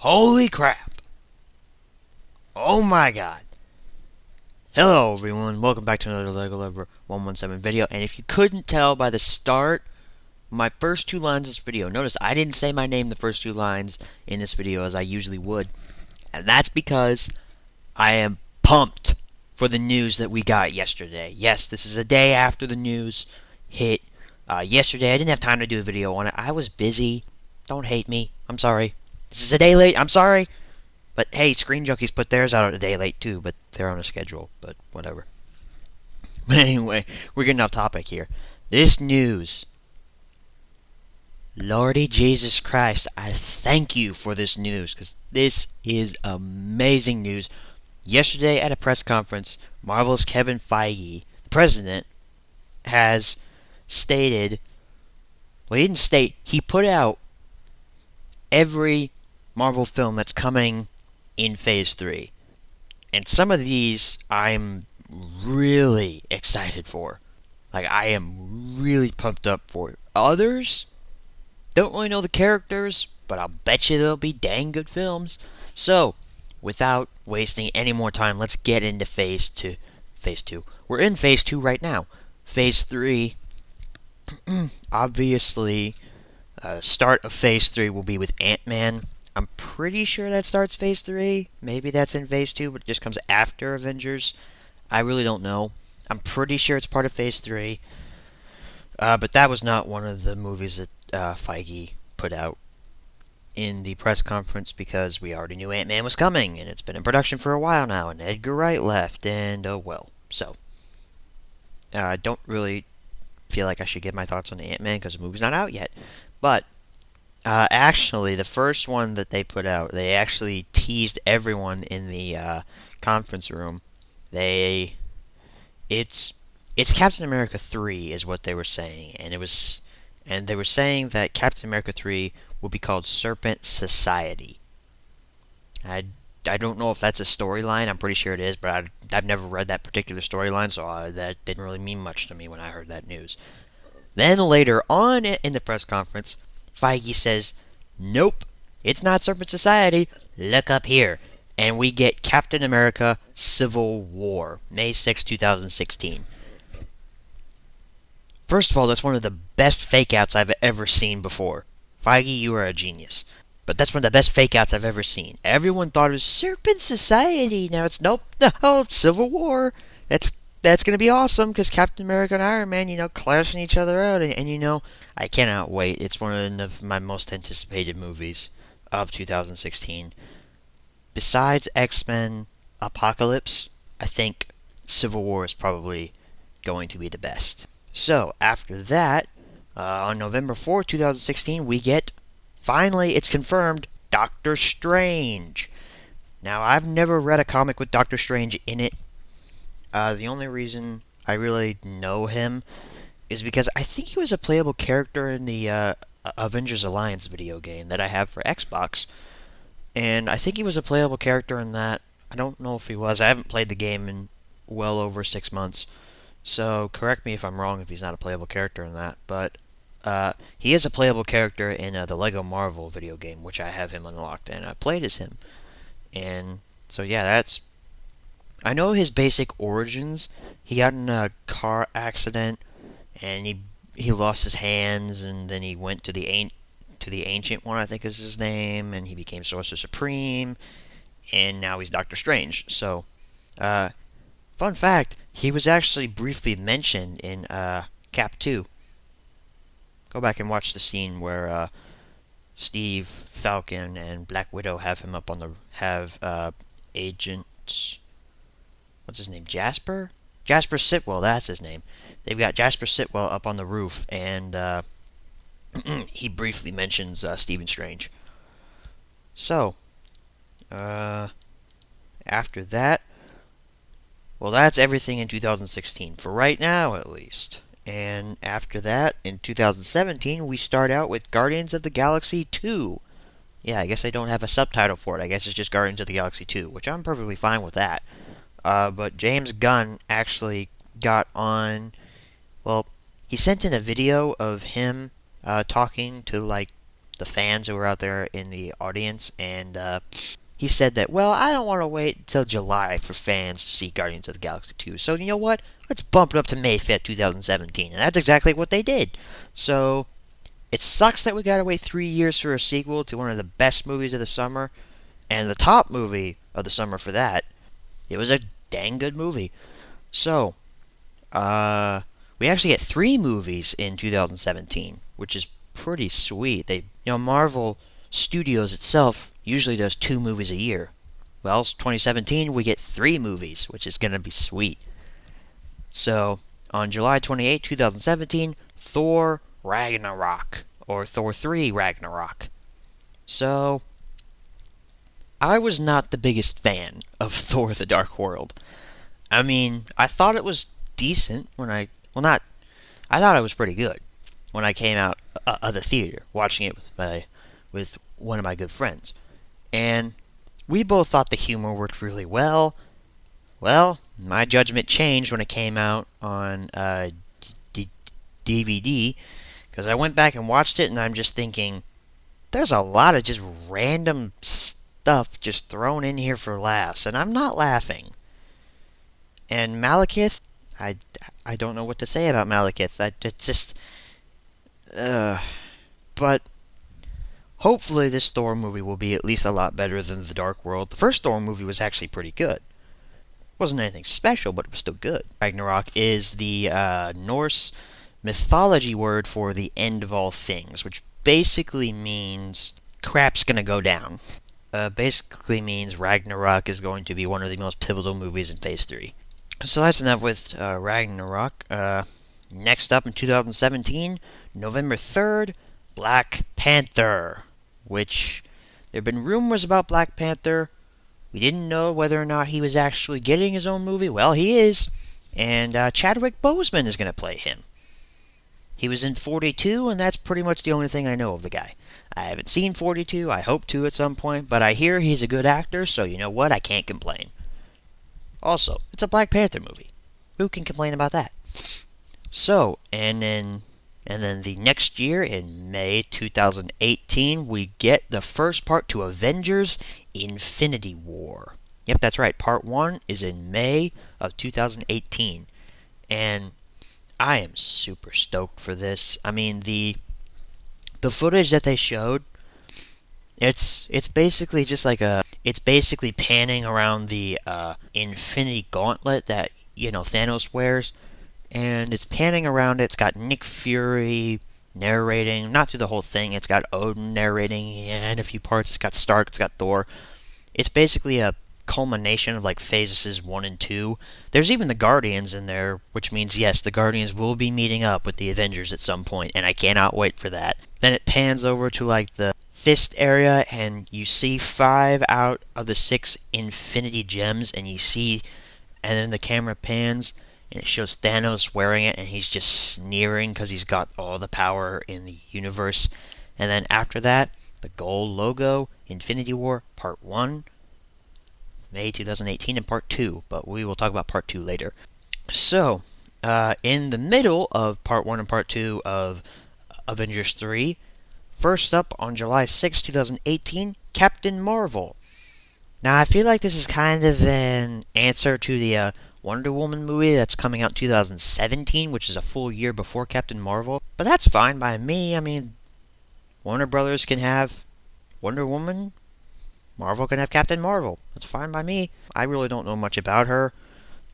Holy crap! Oh my god! Hello everyone, welcome back to another LEGO Lover 117 video, and if you couldn't tell by the start, my first two lines of this video, notice I didn't say my name the first two lines in this video as I usually would, and that's because I am pumped for the news that we got yesterday. Yes, this is a day after the news hit. Yesterday I didn't have time to do a video on it. I was busy. Don't hate me. I'm sorry. This is a day late. I'm sorry. But hey, Screen Junkies put theirs out a day late too, but they're on a schedule, but whatever. But anyway, we're getting off topic here. This news. Lordy Jesus Christ, I thank you for this news, because this is amazing news. Yesterday at a press conference, Marvel's Kevin Feige, the president, has stated, well, he didn't state, he put out every Marvel film that's coming in Phase 3. And some of these I'm really excited for. Like, I am really pumped up for. Others, don't really know the characters, but I'll bet you they'll be dang good films. So, without wasting any more time, let's get into Phase 2. Phase 2. We're in Phase 2 right now. Phase 3, obviously, start of Phase 3 will be with Ant-Man. I'm pretty sure that starts Phase 3. Maybe that's in Phase 2, but it just comes after Avengers. I really don't know. I'm pretty sure it's part of Phase 3. But that was not one of the movies that Feige put out in the press conference because we already knew Ant-Man was coming, and it's been in production for a while now, and Edgar Wright left, and oh well. So, I don't really feel like I should give my thoughts on Ant-Man because the movie's not out yet. But actually, the first one that they put out, they actually teased everyone in the conference room. It's Captain America 3 is what they were saying, and they were saying that Captain America 3 will be called Serpent Society. I don't know if that's a storyline. I'm pretty sure it is, but I've never read that particular storyline, so that didn't really mean much to me when I heard that news. Then later on in the press conference, Feige says, nope, it's not Serpent Society, look up here. And we get Captain America Civil War, May 6, 2016. First of all, that's one of the best fake-outs I've ever seen before. Feige, you are a genius. But that's one of the best fake-outs I've ever seen. Everyone thought it was Serpent Society. Now it's nope, no, Civil War. That's going to be awesome because Captain America and Iron Man, clashing each other out. And I cannot wait. It's one of my most anticipated movies of 2016. Besides X-Men Apocalypse, I think Civil War is probably going to be the best. So, after that, on November 4th, 2016, we get, finally, it's confirmed, Doctor Strange. Now, I've never read a comic with Doctor Strange in it. The only reason I really know him is because I think he was a playable character in the Avengers Alliance video game that I have for Xbox. And I think he was a playable character in that. I don't know if he was. I haven't played the game in well over 6 months. So, correct me if I'm wrong if he's not a playable character in that. But he is a playable character in the Lego Marvel video game, which I have him unlocked, and I played as him. And so, yeah, I know his basic origins. He got in a car accident, and he lost his hands, and then he went to the Ancient One, I think is his name, and he became Sorcerer Supreme, and now he's Doctor Strange. So, fun fact, he was actually briefly mentioned in Cap 2. Go back and watch the scene where Steve, Falcon, and Black Widow have him up on Agent, what's his name, Jasper Sitwell, that's his name. They've got Jasper Sitwell up on the roof, and he briefly mentions Stephen Strange. So, after that, well, that's everything in 2016, for right now at least. And after that, in 2017, we start out with Guardians of the Galaxy 2. Yeah, I guess I don't have a subtitle for it. I guess it's just Guardians of the Galaxy 2, which I'm perfectly fine with that. But James Gunn actually got on, well, he sent in a video of him talking to, the fans who were out there in the audience, and he said that, well, I don't want to wait until July for fans to see Guardians of the Galaxy 2. So you know what? Let's bump it up to May 5th, 2017. And that's exactly what they did. So it sucks that we gotta wait 3 years for a sequel to one of the best movies of the summer, and the top movie of the summer for that. It was a dang good movie. So, we actually get 3 movies in 2017, which is pretty sweet. Marvel Studios itself usually does 2 movies a year. Well, 2017 we get 3 movies, which is gonna be sweet. So, on July 28, 2017, Thor Ragnarok, or Thor 3 Ragnarok. So, I was not the biggest fan of Thor the Dark World. I mean, I thought it was decent when I thought it was pretty good when I came out of the theater, watching it with one of my good friends. And we both thought the humor worked really well. Well, my judgment changed when it came out on DVD, because I went back and watched it, and I'm just thinking, there's a lot of just random stuff just thrown in here for laughs, and I'm not laughing. And Malekith, I don't know what to say about Malekith. It's just, but hopefully this Thor movie will be at least a lot better than The Dark World. The first Thor movie was actually pretty good. Wasn't anything special, but it was still good. Ragnarok is the Norse mythology word for the end of all things, which basically means crap's gonna go down. Basically means Ragnarok is going to be one of the most pivotal movies in Phase 3. So that's enough with Ragnarok. Next up in 2017, November 3rd, Black Panther, which there have been rumors about Black Panther. We didn't know whether or not he was actually getting his own movie. Well, he is, and Chadwick Boseman is going to play him. He was in 42, and that's pretty much the only thing I know of the guy. I haven't seen 42, I hope to at some point, but I hear he's a good actor, so you know what, I can't complain. Also, it's a Black Panther movie. Who can complain about that? So, and then the next year, in May 2018, we get the first part to Avengers Infinity War. Yep, that's right. Part 1 is in May of 2018. And I am super stoked for this. I mean, the footage that they showed, it's basically just like it's basically panning around the Infinity Gauntlet that, Thanos wears. And it's panning around it. It's got Nick Fury narrating, not through the whole thing. It's got Odin narrating and a few parts. It's got Stark, it's got Thor. It's basically a culmination of like phases 1 and 2. There's even the Guardians in there, which means yes, the Guardians will be meeting up with the Avengers at some point, and I cannot wait for that. Then it pans over to like the fist area, and you see 5 out of the 6 Infinity Gems, and then the camera pans, and it shows Thanos wearing it, and he's just sneering because he's got all the power in the universe. And then after that, the gold logo, Infinity War Part 1, May 2018, and Part 2. But we will talk about Part 2 later. So, in the middle of Part 1 and Part 2 of Avengers 3, first up on July 6, 2018, Captain Marvel. Now, I feel like this is kind of an answer to the Wonder Woman movie that's coming out in 2017, which is a full year before Captain Marvel. But that's fine by me. I mean, Warner Brothers can have Wonder Woman, Marvel can have Captain Marvel. That's fine by me. I really don't know much about her.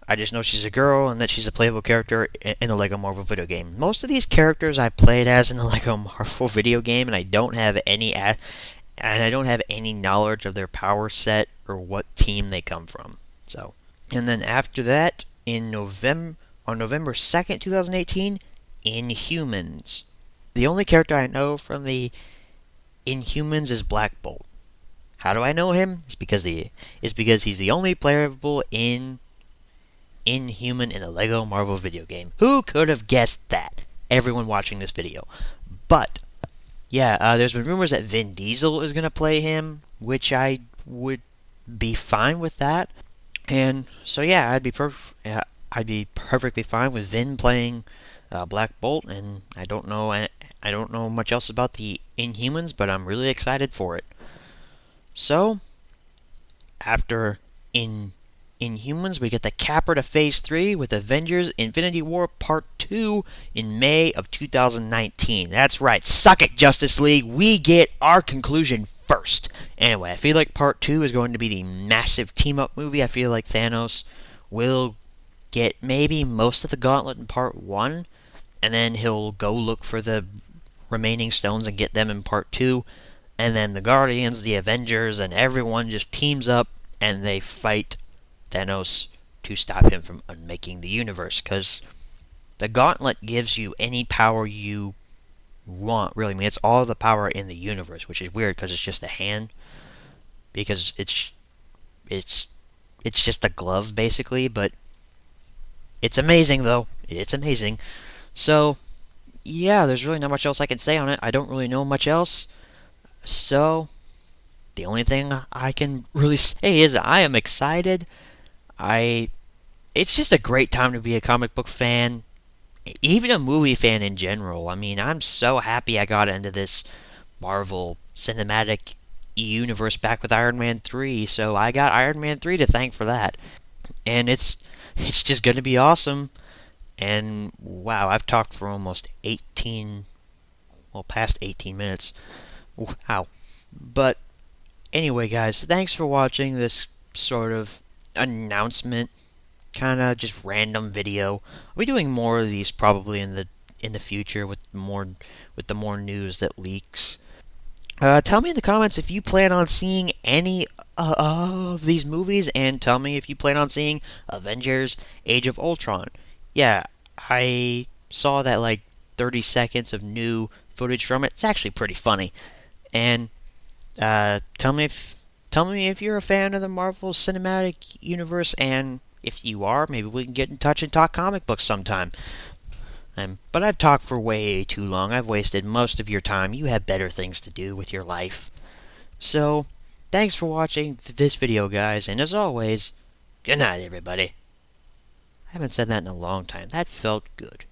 I just know she's a girl and that she's a playable character in the Lego Marvel video game. Most of these characters I played as in the Lego Marvel video game, and I don't have any knowledge of their power set or what team they come from. So, and then after that, on November 2nd, 2018, Inhumans. The only character I know from the Inhumans is Black Bolt. How do I know him? It's because he's the only playable Inhuman in the Lego Marvel video game. Who could have guessed that? Everyone watching this video. But yeah, there's been rumors that Vin Diesel is gonna play him, which I would be fine with that. And so yeah, I'd be perfectly fine with Vin playing Black Bolt, and I don't know I don't know much else about the Inhumans, but I'm really excited for it. So, after in Inhumans, we get the capper to Phase 3 with Avengers Infinity War Part 2 in May of 2019. That's right, suck it, Justice League. We get our conclusion first. Anyway, I feel like Part 2 is going to be the massive team-up movie. I feel like Thanos will get maybe most of the gauntlet in Part 1, and then he'll go look for the remaining stones and get them in Part 2. And then the Guardians, the Avengers, and everyone just teams up and they fight Thanos to stop him from unmaking the universe. Because the gauntlet gives you any power you want, really. I mean, it's all the power in the universe, which is weird because it's just a hand. Because it's just a glove, basically. But it's amazing, though. It's amazing. So, yeah, there's really not much else I can say on it. I don't really know much else. So, the only thing I can really say is I am excited. It's just a great time to be a comic book fan, even a movie fan in general. I mean, I'm so happy I got into this Marvel Cinematic Universe back with Iron Man 3, so I got Iron Man 3 to thank for that. And it's just going to be awesome. And wow, I've talked for almost past 18 minutes. Wow. But anyway, guys, thanks for watching this sort of announcement, kind of just random video. I'll be doing more of these probably in the future with the more news that leaks. Tell me in the comments if you plan on seeing any of these movies, and tell me if you plan on seeing Avengers: Age of Ultron. Yeah, I saw that like 30 seconds of new footage from it. It's actually pretty funny. And tell me if you're a fan of the Marvel Cinematic Universe, and if you are, maybe we can get in touch and talk comic books sometime. But I've talked for way too long. I've wasted most of your time. You have better things to do with your life. So, thanks for watching this video, guys, and as always, good night, everybody. I haven't said that in a long time. That felt good.